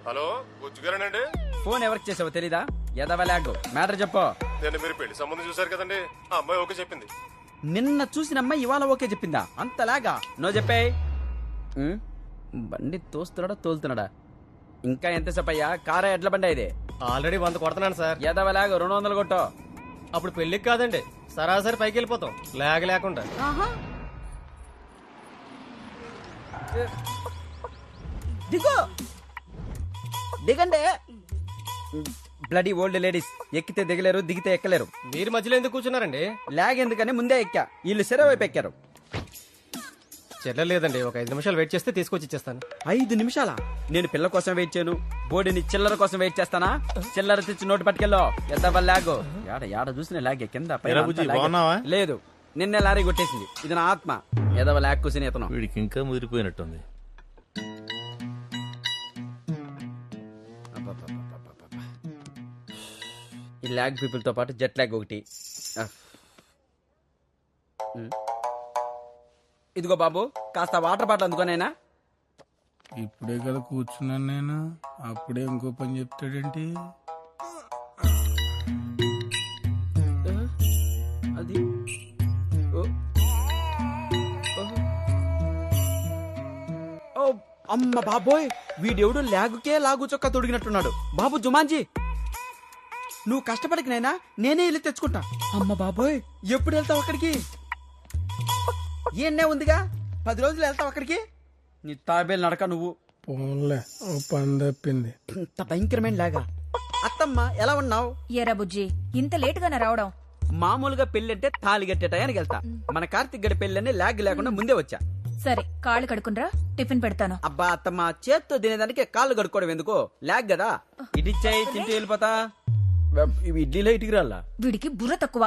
Hello బుజ్జుగారేనండి? Phone ఎవరికి చేసావో తెలీదా? ఎదవలాగు మ్యాటర్ చెప్పు. నేను మీరు పెళ్లి సంబంధం చూసారు కదండి, ఆ అమ్మాయి ఓకే చెప్పింది. నిన్న చూసిన అమ్మాయి ఇవాళ ఓకే చెప్పిందా? అంతలాగా నో చెప్పే. బండి తోస్తున్నాడా తోలుతున్నాడా? ఇంకా ఎంతసేపు అయ్యా? కారా ఎడ్ల బండి ఇది? ఆల్రెడీ 100 కొడుతున్నాను సార్. ఎదవలాగు 200 కొట్టో. అప్పుడు పెళ్లికి కాదండి, సరాసరి పైకి వెళ్ళిపోతాం లేకుండా. దిగో దిగండి. బ్లడీ ఓల్డ్ లేడీస్ ఎక్కితే దిగలేరు, దిగితే ఎక్కలేరు. మీరు మధ్యలో ఎందుకు కూర్చున్నారండి? లాగ్ ఎందుకని ముందే ఎక్కా, వీళ్ళు సెర వైపు ఎక్కారు. చెల్లలేదండి, ఒక 5 నిమిషాలు వెయిట్ చేస్తే తీసుకొచ్చి ఇచ్చేస్తాను. 5 నిమిషాలా? నేను పిల్ల కోసం వెయిట్ చేయను, బోడిని చిల్లర కోసం వెయిట్ చేస్తానా? చిల్లర తెచ్చి నోటు పట్టుకెళ్ళో. ఎద్దవ లాగు. యాడ చూసిన లాగే కింద పైన అంతా లాగే. లేదు, నిన్నే లారీ కొట్టేసింది. ఇది నా ఆత్మ. ఎదవ లాగ్ కూసిన ఇతను. వీడికి ఇంకా ముదిరిపోయినట్టుంది. ఈ లాగ్ పీపుల్ తో పాటు జెట్ లాగ్ ఒకటి. ఇదిగో బాబు, కాస్త వాటర్ బాటిల్ అందుకోనైనా. ఇప్పుడే కదా కూర్చున్నాను నేను, అప్పుడే ఇంకో పని చెప్తాడేంటి? అది అమ్మ బాబోయ్, వీడెవడు లాగుకే లాగు చొక్క తొడిగినట్టున్నాడు. బాబు జుమాన్జీ, నువ్వు కష్టపడికి నైనా నేనే వెళ్ళి తెచ్చుకుంటా. అమ్మ బాబోయ్, ఎప్పుడు వెళ్తావు అక్కడికి? ఏనే ఉందిగా, 10 రోజులు వెళ్తావు అక్కడికి. నీ తాబేలు నడక నువ్వు. పోన్లే, ఓ పని తప్పింది. ఇంత భయంకరమైన లాగా. అత్తమ్మ ఎలా ఉన్నావు? ఎరా బుజ్జి, ఇంత లేట్ గానే రావడం? మామూలుగా పెళ్ళంటే తాళి కట్టే టయానికి వెళ్తా. మన కార్తిక్ గడి పెళ్ళని లాగ్ లేకుండా ముందే వచ్చా. సరే, కాళ్ళు కడుకునరా, టిఫిన్ పెడతాను. అబ్బా అత్తమ్మ, చేత్తో తినేదానికి కాళ్ళు కడుక్కోవడం ఎందుకు? లాగ్ కదా. ఇడిచ్చాయి, తింటూ వెళ్ళిపోతా. ఇవి ఇడ్లీలో ఇటుకి రాలా? వీడికి బుర్ర తక్కువ.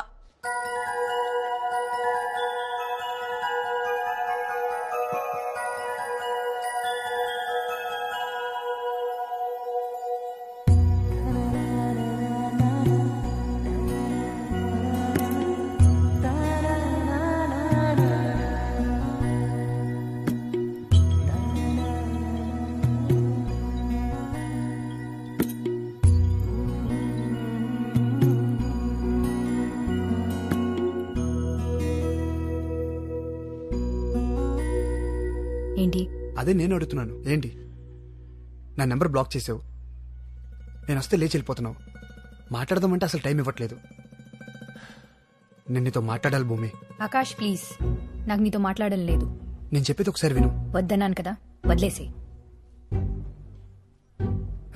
ఏంటి? అదే నేను అడుగుతున్నాను. ఏంటి నా నెంబర్ బ్లాక్ చేసావు? నేను వస్తే లేచి వెళ్ళిపోతున్నావు. మాట్లాడదామంటే అసలు టైం ఇవ్వట్లేదు. నేను నీతో మాట్లాడాలి భూమి. ఆకాష్ ప్లీజ్, నాకు నీతో మాట్లాడడం లేదు. నేను చెప్పేది ఒకసారి విను. వద్దన్నాను కదా, వదిలేసి.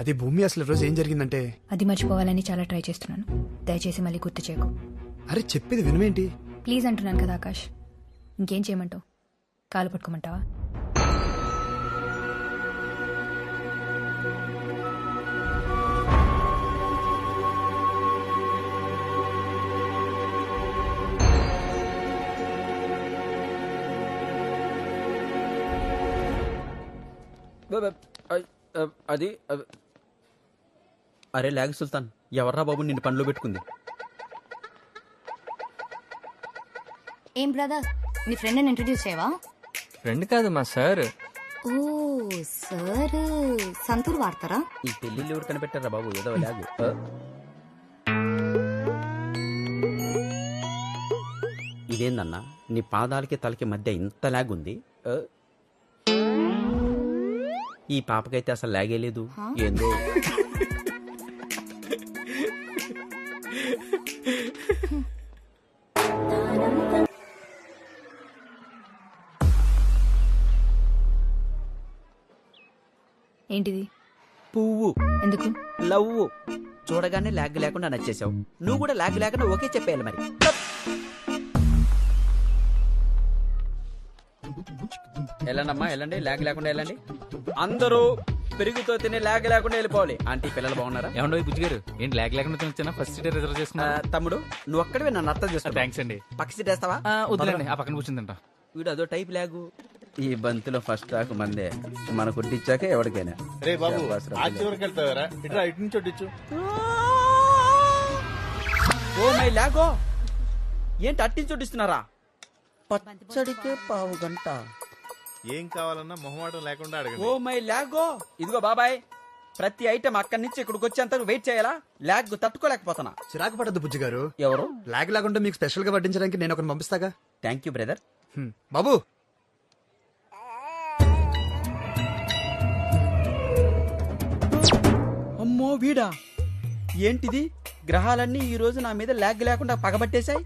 అది భూమి, అసలు రోజు ఏం జరిగిందంటే, అది మర్చిపోవాలని చాలా ట్రై చేస్తున్నాను. దయచేసి మళ్ళీ గుర్తు చేయకు. అరే చెప్పేది వినవేంటి? ప్లీజ్ అంటున్నాను కదా ఆకాష్. ఇంకేం చేయమంటావు? కాలు పట్టుకోమంటావా? అది అరే లాగ్ సుల్తాన్, ఎవర్రా బాబు నిన్ను పనిలో పెట్టుకుంది? ఏం బ్రదర్, నీ ఫ్రెండ్ ఇంట్రడ్యూస్ చేయవా? ఫ్రెండ్ కాదు, మా సార్. ఓ సార్, సంతూర్ వాడతారా? ఈ పెళ్లిళ్ళు ఎవరు కనిపెట్టారా బాబు? ఏదో లాగ్. ఇదేందన్నా, నీ పాదాలకి తలకి మధ్య ఇంత లాగ్ ఉంది? ఈ పాపకైతే అసలు లాగే లేదు. ఏందో ఏంటిది? పువ్వు. ఎందుకు? లవ్. చూడగానే లాగ్ లేకుండా నచ్చేసావు. నువ్వు కూడా లాగ్ లేకుండా ఓకే చెప్పేయాలి మరి. వెళ్ళండమ్మా, వెళ్ళండి. లాగ్ లేకుండా వెళ్ళండి. అందరూ పెరుగుతో తిని లాగ్ లేకుండా వెళ్ళిపోవాలి. ఆంటీ, పిల్లలు బాగున్నారా? ఏమండో బుజ్జి గారు, ఏంటి లాగ్ లేకుండా తినొచ్చానా? ఫస్ట్ సీట్ రిజర్వ్ చేసుకున్నా. తమ్ముడు, నువ్వు ఒక్కడివే నన్ను అర్థం చేస్తా. థ్యాంక్స్ అండి. పక్క సీట్ వేస్తావా? వద్దులేండి, ఆ పక్కన కూర్చుందంట. వీడు అదో టైప్ లాగు. ఈ బంతిలో ఫస్ట్ టాక్ మందే. మన కుట్టించాక ఎవరికైనా. రే బాబు, ఆ చివరికి వెళ్తావారా? ఇట్లా ఇటు నుంచి వడ్డించు. ఓ మై లాగో, ఏంటి అట్టించొడ్డిస్తున్నారా? పచ్చడికే పావు గంట. ఏం కావాలన్నా మొహమాటం లేకుండా అడగండి. ఓ మై లాగో. ఇదిగో బాబాయ్, ప్రతి ఐటమ్ అక్కడి నుంచి ఇక్కడికి వచ్చేంత వెయిట్ చేయాలా? లాగ్ తట్టుకోలేకపోతున్నా. చిరాకు పడద్దు బుజ్జి గారు. ఎవరు? లాగ్ లాగుంటే మీకు స్పెషల్ గా వడ్డించడానికి నేను ఒకరిని పంపిస్తాగా. Thank you brother. బాబు అమ్మో వీడా, ఏంటిది? గ్రహాలన్నీ ఈ రోజు నా మీద లాగ్ లేకుండా పగబట్టేశాయి.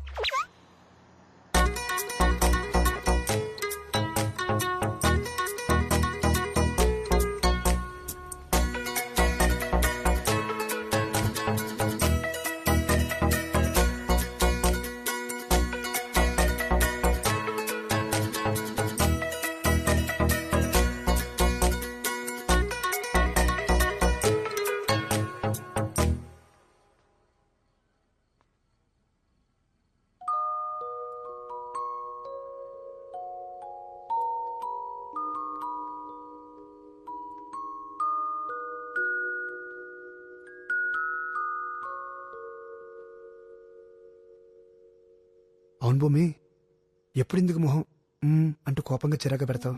అవును భూమి, ఎప్పుడు ఇందుకు మొహం అంటూ కోపంగా చిరాకు పెడతావు?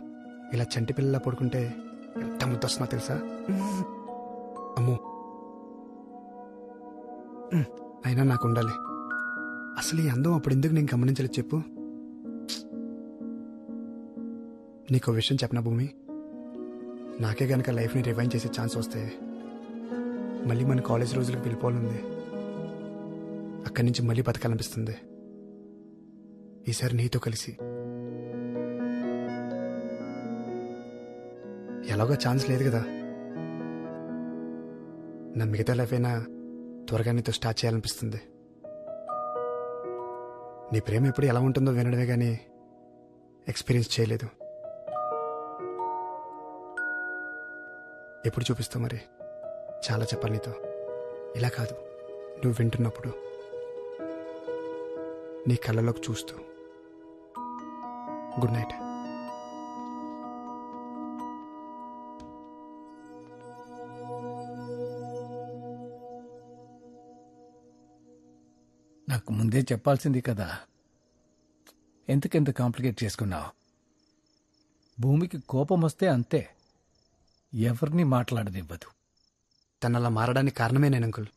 ఇలా చంటి పిల్లలా పడుకుంటే ఎంత ముద్దొస్తున్నా తెలుసా? అమ్మో, అయినా నాకు ఉండాలి. అసలు ఈ అందం అప్పుడు ఎందుకు నేను గమనించలేదు చెప్పు? నీకో విషయం చెప్పనా భూమి, నాకే గనక లైఫ్ని రివైండ్ చేసే ఛాన్స్ వస్తే మళ్ళీ మన కాలేజ్ రోజులకు వెళ్ళిపోవాలంది. అక్కడి నుంచి మళ్ళీ బతకాలనిపిస్తుంది. ఈసారి నీతో కలిసి. ఎలాగో ఛాన్స్ లేదు కదా, నా మిగతా లైఫ్ అయినా త్వరగా నీతో స్టార్ట్ చేయాలనిపిస్తుంది. నీ ప్రేమ ఎప్పుడు ఎలా ఉంటుందో వినడమే కానీ ఎక్స్పీరియన్స్ చేయలేదు. ఎప్పుడు చూపిస్తావు మరి? చాలా చెప్పాలి నీతో. ఇలా కాదు, నువ్వు వింటున్నప్పుడు, నీ కళ్ళలోకి చూస్తూ. Good night. నాకు ముందే చెప్పాల్సింది కదా, ఎందుకెంత కాంప్లికేట్ చేసుకున్నావు? భూమికి కోపం వస్తే అంతే, ఎవరిని మాట్లాడనివ్వదు. తనలా మారడానికి కారణమే నేను అంకుల్.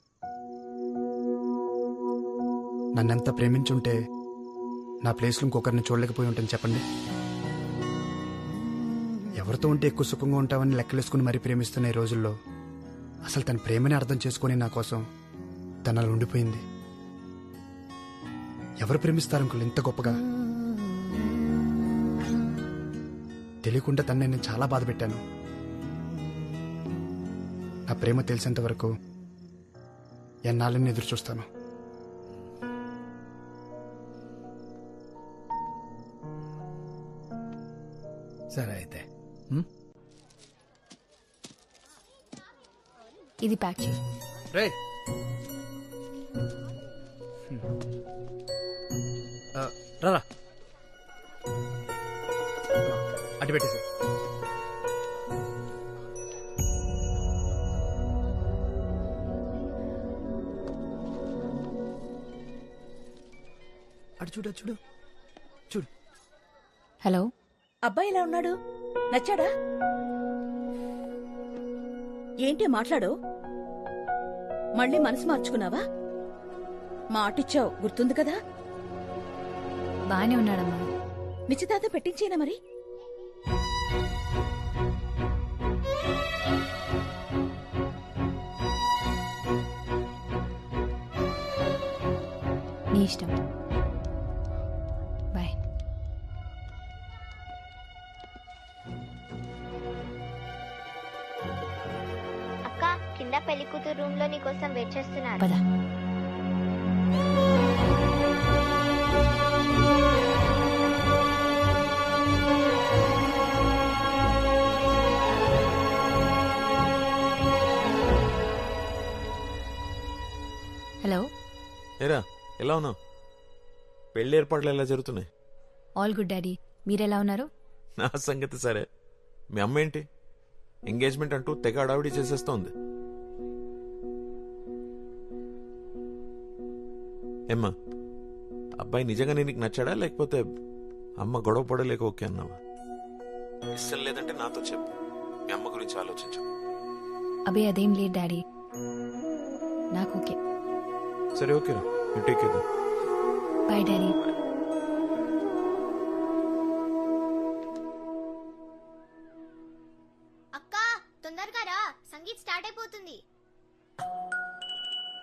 నన్నెంత ప్రేమించుంటే నా ప్లేస్లో ఇంకొకరిని చూడలేకపోయి ఉంటాను చెప్పండి. ఎవరితో ఉంటే ఎక్కువ సుఖంగా ఉంటామని లెక్కలేసుకుని మరీ ప్రేమిస్తున్న ఈ రోజుల్లో అసలు తన ప్రేమని అర్థం చేసుకుని నా కోసం తన అలా ఉండిపోయింది. ఎవరు ప్రేమిస్తారు అంకుల్ ఇంత గొప్పగా? తెలియకుండా తను నేను చాలా బాధ పెట్టాను. నా ప్రేమ తెలిసేంత వరకు ఎన్నాళ్ళని ఎదురు చూస్తాను. సరే అయితే ఇది ప్యాక్ చేయి. రే రా అటు పెట్టేసి. అటు చూడు, అటు చూడు, చూడు. హలో, అబ్బాయి ఎలా ఉన్నాడు? నచ్చాడా? ఏంటి మాట్లాడు? మళ్ళీ మనసు మార్చుకున్నావా? మాటిచ్చావు గుర్తుంది కదా? బానే ఉన్నాడమ్మా. నిశ్చితార్థం పెట్టించేనా మరి? నీ ఇష్టం. బాయ్. అక్క, కింద పెళ్లి కూతురు రూమ్ లో నీకోసం వెయిట్ చేస్తున్నారు. పద. హలో. ఏరా, ఎలా ఉన్నావు? పెళ్లి ఏర్పాట్లు ఎలా జరుగుతున్నాయి? All good daddy. మీరెలా ఉన్నారు? నా సంగతి సరే. మీ అమ్మ ఏంటి ఎంగేజ్మెంట్ అంటూ తెగ అడావిడి చేసేస్తోంది. ఏమ్మా, అబ్బాయి నిజంగా నీకు నచ్చాడా లేకపోతే అమ్మ గొడవ పడలేక ఓకే అన్నావా? ఇష్టం లేదంటే నాతో చెప్పు, మీ అమ్మ గురించి ఆలోచించు. అబే అదేం లేదు డాడీ నాకు ఓకే. సరే ఓకేరా, నేను టేక్ కేర్. Bye daddy. అక్క తొందరగా రా, సంగీత్ స్టార్ట్ అయిపోతుంది.